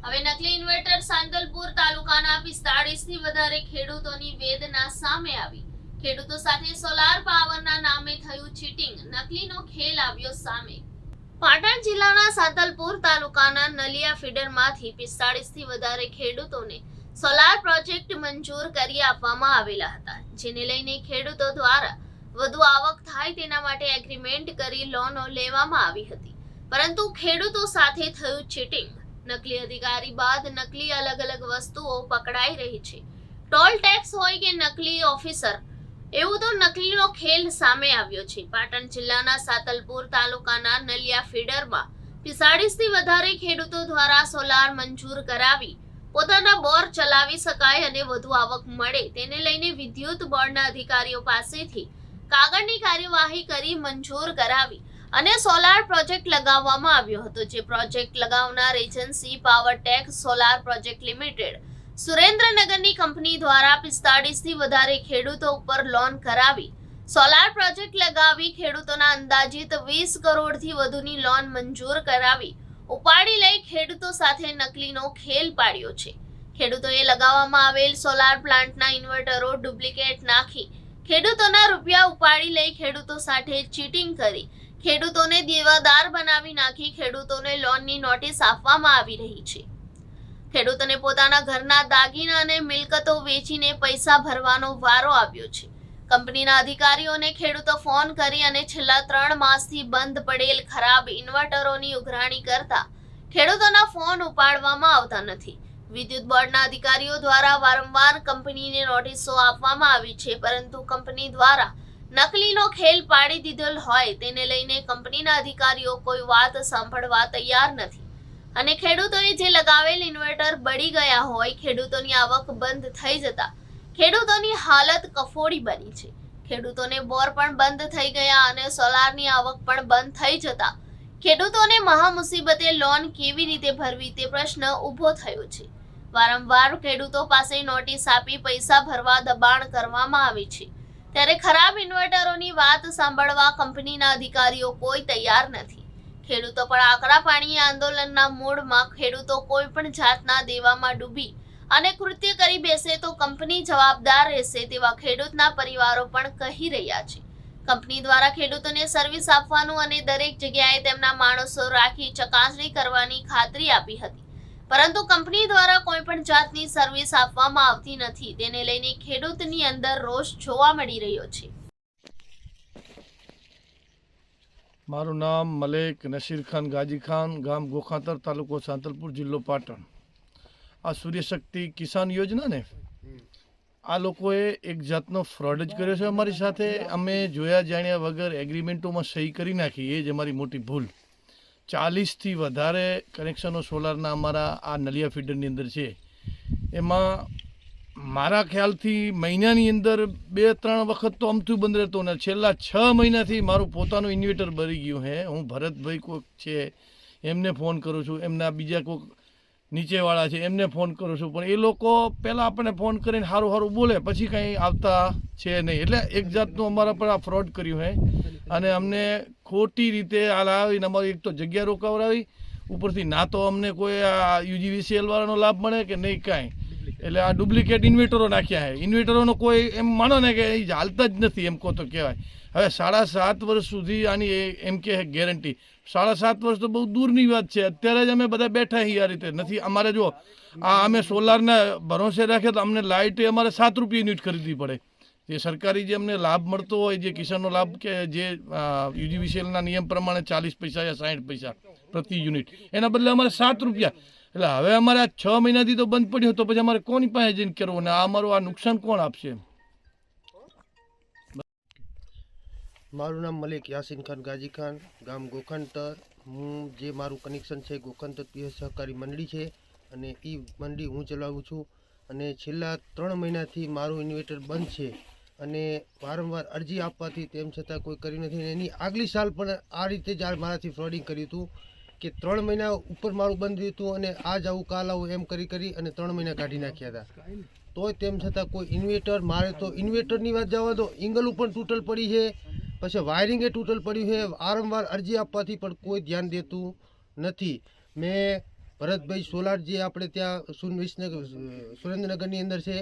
હવે નકલી ઇન્વર્ટર સાંતલપુર તાલુકાના 45 થી વધારે ખેડૂતોની વેદના સામે આવી। ખેડૂતો સાથે સોલાર પાવરના નામે થયું ચીટિંગ, નકલીનો ખેલ આવ્યો સામે। પાટણ જિલ્લાના સાંતલપુર તાલુકાના નલિયા ફીડરમાંથી 45 થી વધારે ખેડૂતોને સોલાર પ્રોજેક્ટ મંજૂર કરી આપવામાં આવેલા હતા, જેને લઈને ખેડૂતો દ્વારા વધુ આવક થાય તેના માટે એગ્રીમેન્ટ કરી લોનો લેવામાં આવી હતી, પરંતુ ખેડૂતો સાથે થયું ચીટિંગ। નકલી અધિકારી બાદ નકલી અલગ અલગ વસ્તુઓ પકડાઈ રહી છે। ટોલ ટેક્સ હોય કે નકલી ઓફિસર, એવું તો નકલીનો ખેલ સામે આવ્યો છે। પાટણ જિલ્લાના સાંતલપુર તાલુકાના નલિયા ફીડરમાં 45 થી વધારે ખેડૂતો દ્વારા સોલાર મંજૂર કરાવી પોતાના બોર ચલાવી શકાય અને વધુ આવક મળે તેને લઈને વિદ્યુત બોર્ડના અધિકારીઓ પાસેથી કાગળની કાર્યવાહી કરી મંજૂર કરાવી અને સોલાર પ્રોજેક્ટ લગાવવામાં આવ્યો હતો, જે પ્રોજેક્ટ લગાવનાર agency Powertech solar project limited સુરેન્દ્રનગરની કંપની દ્વારા 45 થી વધારે ખેડૂતો ઉપર લોન કરાવી સોલાર પ્રોજેક્ટ લગાવી ખેડૂતોના અંદાજિત 20 કરોડથી વધુની લોન મંજૂર કરાવી ઉપાડી લઈ ખેડૂતો સાથે નકલીનો ખેલ પાડ્યો છે। ખેડૂતોએ લગાવવામાં આવેલ સોલાર પ્લાન્ટના ઇન્વર્ટરો ડુપ્લિકેટ નાખી ખેડૂતોના રૂપિયા ઉપાડી લઈ ખેડૂતો સાથે ચીટિંગ કરી ખેડૂતોને દેવાદાર બનાવી નાખી ખેડૂતોને લોનની નોટિસ આપવામાં આવી રહી છે। ખેડૂતોને પોતાના ઘરના દાગીના અને મિલકતો વેચીને પૈસા ભરવાનો વારો આવ્યો છે। કંપનીના અધિકારીઓને ખેડૂતો ફોન કરી અને છેલ્લા 3 માસથી બંધ પડેલ ખરાબ ઇન્વર્ટરોની ઉઘરાણી કરતા ખેડૂતોના ફોન ઉપાડવામાં આવતા નથી। વિદ્યુત બોર્ડના અધિકારીઓ દ્વારા વારંવાર કંપનીને નોટિસો આપવામાં આવી છે, પરંતુ કંપની દ્વારા નકલીનો ખેલ પાડી દીધેલ હોય તેને લઈને કંપનીના અધિકારીઓ કોઈ વાત સાંભળવા તૈયાર નથી અને ખેડૂતોએ જે લગાવેલ ઇન્વર્ટર બળી ગયા હોય, ખેડૂતોની આવક બંધ થઈ જતા ખેડૂતોની હાલત કફોડી બની છે। ખેડૂતોને બોર પણ બંધ થઈ ગયા અને સોલારની આવક પણ બંધ થઈ જતા ખેડૂતોને મહા મુસીબતે લોન કેવી રીતે ભરવી તે પ્રશ્ન ઊભો થયો છે। વારંવાર ખેડૂતો પાસે નોટિસ આપી પૈસા ભરવા દબાણ કરવામાં આવે છે, ત્યારે ખરાબ ઇન્વર્ટરોની વાત સાંભળવા કંપનીના અધિકારીઓ કોઈ તૈયાર નથી। ખેડૂતો પણ આકરા પાણીએ આંદોલનના મૂડમાં ખેડૂતો કોઈ પણ જાતના દેવામાં ડૂબી અને કૃત્ય કરી બેસે તો કંપની જવાબદાર રહેશે તેવા ખેડૂતના પરિવારો પણ કહી રહ્યા છે। કંપની દ્વારા ખેડૂતોને સર્વિસ આપવાનું અને દરેક જગ્યાએ તેમના માણસો રાખી ચકાસણી કરવાની ખાતરી આપી હતી, પરંતુ કંપની દ્વારા કોઈ પણ જાતની સર્વિસ આપવામાં આવતી નથી, તેને લઈને ખેડૂતની અંદર રોષ જોવા મળી રહ્યો છે। મારું નામ મલેક નસીર ખાન ગાજી ખાન, ગામ ગોખાતર, તાલુકો સાંતલપુર, જિલ્લો પાટણ। આ સૂર્યશક્તિ કિસાન યોજના ને આ લોકોએ એક જાતનો ફ્રોડ જ કર્યો છે અમારી સાથે। અમે જોયા જાણ્યા વગર એગ્રીમેન્ટોમાં સહી કરી નાખી, એ જ અમારી મોટી ભૂલ। 40 થી વધારે કનેક્શનો સોલારના અમારા આ નલિયા ફીડરની અંદર છે। એમાં મારા ખ્યાલથી મહિનાની અંદર 2-3 વખત તો અમથું બંધ રહેતો ને છેલ્લા 6 મહિનાથી મારું પોતાનું ઇન્વર્ટર ભરી ગયું છે। હું ભરતભાઈ કોઈક છે એમને ફોન કરું છું, એમના બીજા કોઈક નીચેવાળા છે એમને ફોન કરું છું, પણ એ લોકો પહેલાં આપણને ફોન કરીને સારું સારું બોલે પછી કંઈ આવતા છે નહીં। એટલે એક જાતનું અમારા પર આ ફ્રોડ કર્યું છે અને અમને ખોટી રીતે હાલ આવીને અમારી એક તો જગ્યા રોકાવડાવી, ઉપરથી ના તો અમને કોઈ આ UGVCL વાળાનો લાભ મળે કે નહીં કાંઈ। એટલે આ ડુપ્લિકેટ ઇન્વર્ટરો નાખ્યા છે। ઇન્વર્ટરોનો કોઈ એમ માનો ને કે એ હાલતા જ નથી એમ કહો તો કહેવાય। હવે 7.5 વર્ષ સુધી આની એમ કે ગેરંટી, 7.5 વર્ષ તો બહુ દૂરની વાત છે। અત્યારે જ અમે બધા બેઠા છીએ આ રીતે નથી। અમારે જો આ અમે સોલારના ભરોસે રાખ્યા તો અમને લાઇટે અમારે 7 રૂપિયા યુનિટ ખરીદવી પડે। જે સરકારી જે અમને લાભ મળતો હોય, જે કિસાનનો લાભ કે જે UGVCLના નિયમ પ્રમાણે 40 પૈસા યા 60 પૈસા પ્રતિ યુનિટ, એના બદલે અમારે 7 રૂપિયા। એટલે હવે અમારે આ 6 મહિનાથી તો બંધ પડ્યો તો પછી અમારે કોની પાસે જઈને કરવું ને આ અમારું આ નુકસાન કોણ આપશે? મારું નામ મલિક યાસીન ખાન ગાજી ખાન, ગામ ગોખંતર। હું જે મારું કનેક્શન છે ગોખંતર પીએસ સહકારી મંડળી છે અને એ મંડળી હું ચલાવું છું અને છેલ્લા 3 મહિનાથી મારું ઇન્વર્ટર બંધ છે અને વારંવાર અરજી આપવાથી તેમ છતાં કોઈ કર્યું નથી। એની આગલી સાલ પણ આ રીતે જ મારાથી ફ્રોડિંગ કર્યું હતું કે 3 મહિના ઉપર મારું બંધ રહ્યું હતું અને આજ આવું કાલ આવું એમ કરી અને 3 મહિના કાઢી નાખ્યા હતા। તોય તેમ છતાં કોઈ ઇન્વર્ટર, મારે તો ઇન્વર્ટરની વાત જવા દો, ઇંગલું પણ તૂટલ પડી છે, પછી વાયરિંગે તૂટલ પડ્યું છે। વારંવાર અરજી આપવાથી પણ કોઈ ધ્યાન દેતું નથી। મેં ભરતભાઈ સોલાર જે આપણે ત્યાં સુરેન્દ્રનગરની અંદર છે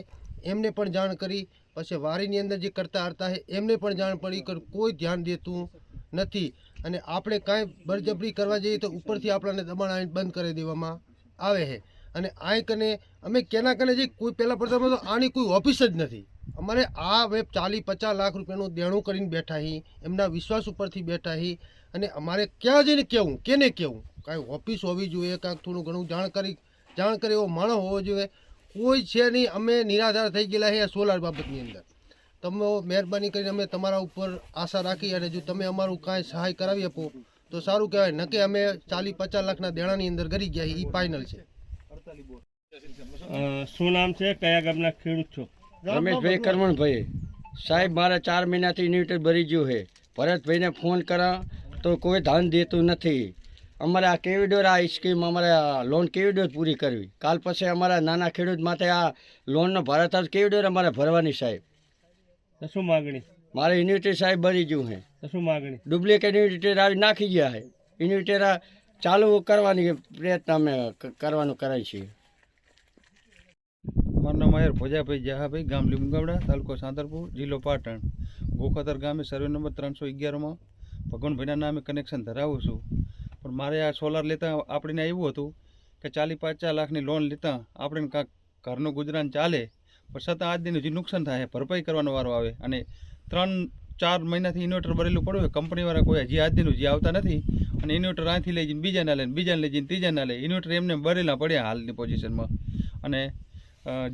એમને પણ જાણ કરી, પછી વારીની અંદર જે કરતા હતા છે એમને પણ જાણ પડી કે કોઈ ધ્યાન દેતું નથી, અને આપણે કાંઈ બળજબરી કરવા જઈએ તો ઉપરથી આપણને દબાણ આવીને બંધ કરી દેવામાં આવે છે. અને આ કને અમે કેના કને જે કોઈ પહેલાં પ્રથમ તો આની કોઈ ઓફિસ જ નથી. અમારે આ વેબ 40-50 લાખ રૂપિયાનું દેણું કરીને બેઠા હી, એમના વિશ્વાસ ઉપરથી બેઠા હી, અને અમારે ક્યાં જઈને કહેવું, કેને કહેવું? કાંઈ ઓફિસ હોવી જોઈએ, કાંઈક થોડું ઘણું જાણ કરે એવો માણસ હોવો જોઈએ, કોઈ છે નહીં. અમે નિરાધાર થઈ ગયેલા છે આ સોલાર બાબતની અંદર. તમે મહેરબાની કરીને અમે તમારા ઉપર આશા રાખી, અને જો તમે અમારું કાંઈ સહાય કરાવી આપો તો સારું કહેવાય. ન કે અમે 40-50 લાખના દેણાની અંદર ગરી ગયા એ ફાઇનલ છે. શું નામ છે, કયા ગામના ખેડૂત છો? રમેશભાઈ કરમણભાઈ. સાહેબ મારે 4 મહિનાથી ઇન્વર્ટર ભરી ગયું છે. ભરતભાઈને ફોન કરા તો કોઈ ધ્યાન દેતું નથી. અમારે આ કેવી ડોર આ સ્કીમ અમારે આ લોન કેવી ડોર પૂરી કરવી? કાલ પછી અમારા નાના ખેડૂત માટે આ લોનનો ભારત કેવી ડોર અમારે ભરવાની સાહેબ? તો શું માગણી? મારે ઇન્વર્ટર સાહેબ ભરી ગયું છે. તો શું માગણી? ડુપ્લિકેટ ઇન્વર્ટર આવી નાખી ગયા છે. ઇન્વર્ટર ચાલુ કરવાની પ્રયત્ન અમે કરવાનું કરાય છીએ. મારું નામ આયર ભોજાભાઈ જહાભાઈ, ગામ લીમગાવડા, તાલુકો સાંતલપુર, જિલ્લો પાટણ. ગોખાતર ગામે સર્વે નંબર 311માં ભગવાનભાઈના નામે કનેક્શન ધરાવું છું. પણ મારે આ સોલાર લેતા આપણને એવું હતું કે 40-50 લાખની લોન લેતા આપણે કાંઈક ઘરનું ગુજરાન ચાલે, પણ છતાં આજ દિન હજી નુકસાન થાય, ભરપાઈ કરવાનો વારો આવે. અને 3-4 મહિનાથી ઇન્વર્ટર ભરેલું પડ્યું હોય, કંપનીવાળા કોઈ હજી આજ દિન હજી આવતા નથી. અને ઇન્વર્ટર અહીંથી લઈ જઈને બીજાના લે, બીજાને લઈ જઈને ત્રીજાના લે. ઇન્વર્ટર એમને ભરેલા પડ્યા હાલની પોઝિશનમાં. અને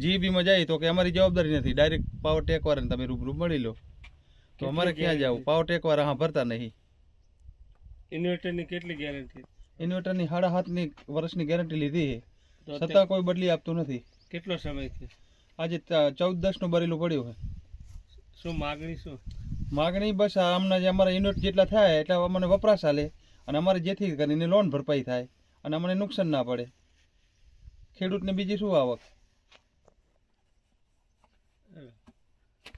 જીબીમાં જાય તો કે અમારી જવાબદારી નથી, ડાયરેક્ટ પાવર ટેકવાળાને તમે રૂબરૂ મળી લો. તો અમારે ક્યાં જવું? પાવર ટેકવાળા હા ભરતા નહીં. ઇન્વર્ટરની કેટલી ગેરંટી? ઇન્વર્ટરની 7.5 વર્ષની ગેરંટી લીધી છે, તો છતાં કોઈ બદલી આપતું નથી. કેટલો સમય છે? આજે 14-10નું ભરેલું પડ્યું છે. શું માગણી? શું માગણી? બસ આમના જે અમારા યુનિટ જેટલા થાય એટલા અમને વપરાશ આલે, અને અમારે જેથી કરીને લોન ભરપાઈ થાય અને અમને નુકસાન ના પડે. ખેડૂતને બીજી શું આવક?